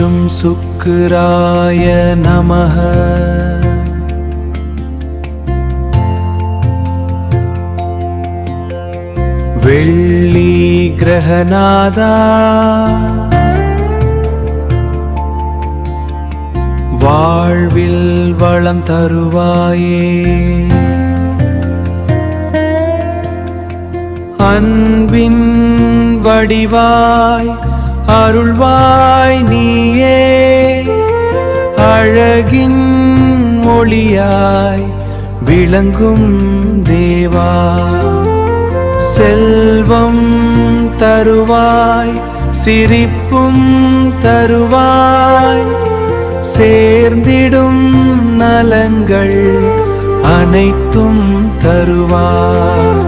शुं शुक्राय नमः। வெள்ளி கிரகநாதா வாழ்வில் வளம் தருவாயே, அன்பின் வடிவாய் அருள்வாய் நீயே, அழகின் ஒளியாய் விளங்கும் தேவா, செல்வம் தருவாய் சிரிப்பும் தருவாய், சேர்ந்திடும் நலங்கள் அனைத்தும் தருவாய்,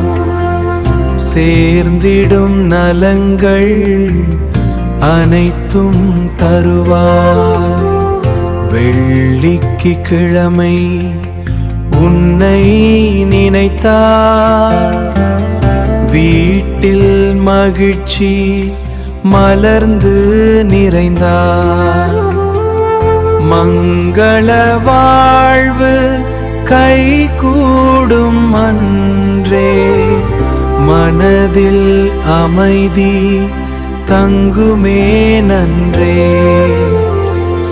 சேர்ந்திடும் நலங்கள் அனைத்தும் தருவாய். வெள்ளிக்கு கிழமை உன்னை நினைத்தார், வீட்டில் மகிழ்ச்சி மலர்ந்து நிறைந்தார், மங்கள வாழ்வு கைகூடும் அன்றே, மனதில் அமைதி தங்குமே நன்றே.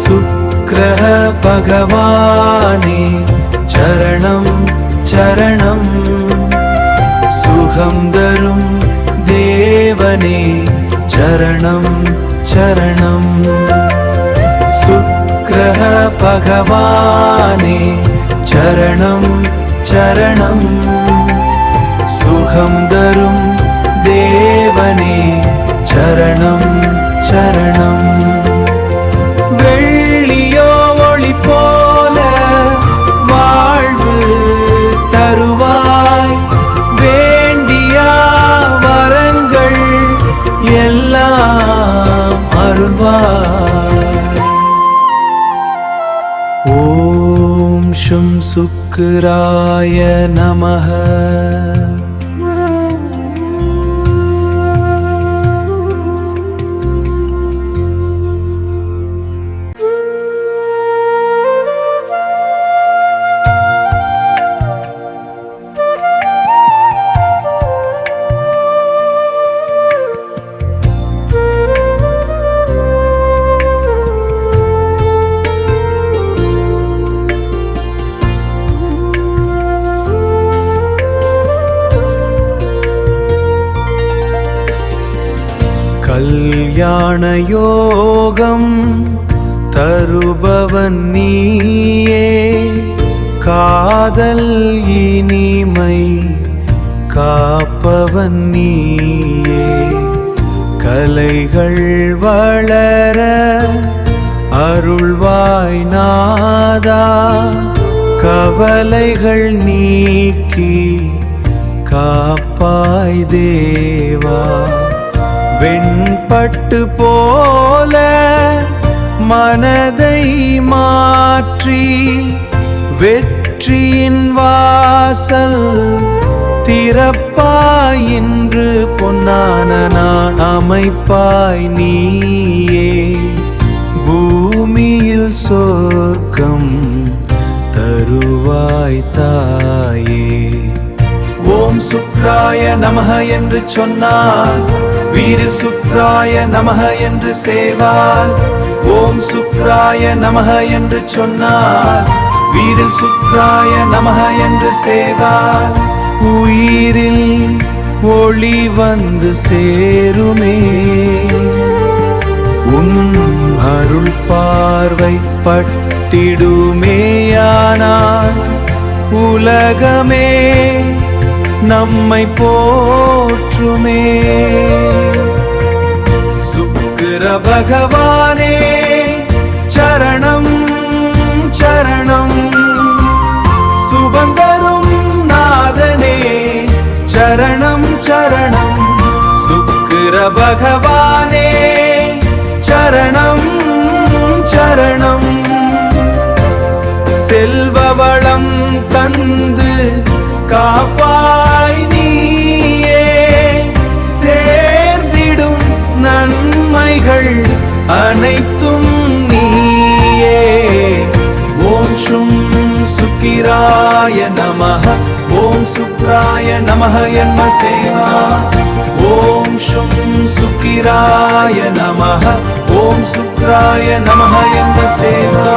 சுக்கிர பகவானே சரணம் சரணம், சுகம் தரும் தேவனே சரணம் சரணம். சுக்கிர பகவானே சரணம் சரணம், சுகம் தரும் தேவனே சரணம் சரணம். வெள்ளியோ ஒளி போல வாழ்வு தருவாய், வேண்டியா வரங்கள் எல்லாம் அருள்வாய். ஓம் ஷும் சுக்கிராய நமः. கல்யாண யோகம் தருபவன் நீயே, காதல் இனிமை காப்பவன் நீயே, கலைகள் வளர அருள்வாய் நாதா, கவலைகள் நீக்கி காப்பாய் தேவா, வெண்பட்டு போல மனதை மாற்றி வெற்றியின் வாசல் திறப்பாய், இன்று பொன்னான நான் அமைப்பாய் நீயே, பூமியில் சொர்க்கம் தருவாய் தாயே. ஓம் சுக்ராய நமஹ என்று சொன்னார், வீரில் சுக்ராய நமஹ என்று சேவார். ஓம் சுக்ராய நமஹ என்று சொன்னார், வீரில் சுக்ராய நமஹ என்று சேவார். உயிரில் ஒளி வந்து சேருமே, உன் அருள் பார்வை பட்டிடுமேயானால், உலகமே நம்மை போற்றுமே. சுக்கிர பகவானே சரணம் சரணம், சுபந்தரும் நாதனே சரணம் சரணம். சுக்கிர பகவானே சரணம் சரணம், செல்வ வளம் தந்து காப்பாய் நீயே, சேர்ந்திடும் நன்மைகள் அனைத்தும் நமः என்ம சேவா. ஓம் ஷும் சுக்கிராய நமः, ஓம் சுக்ராய நமः என்ம சேவா.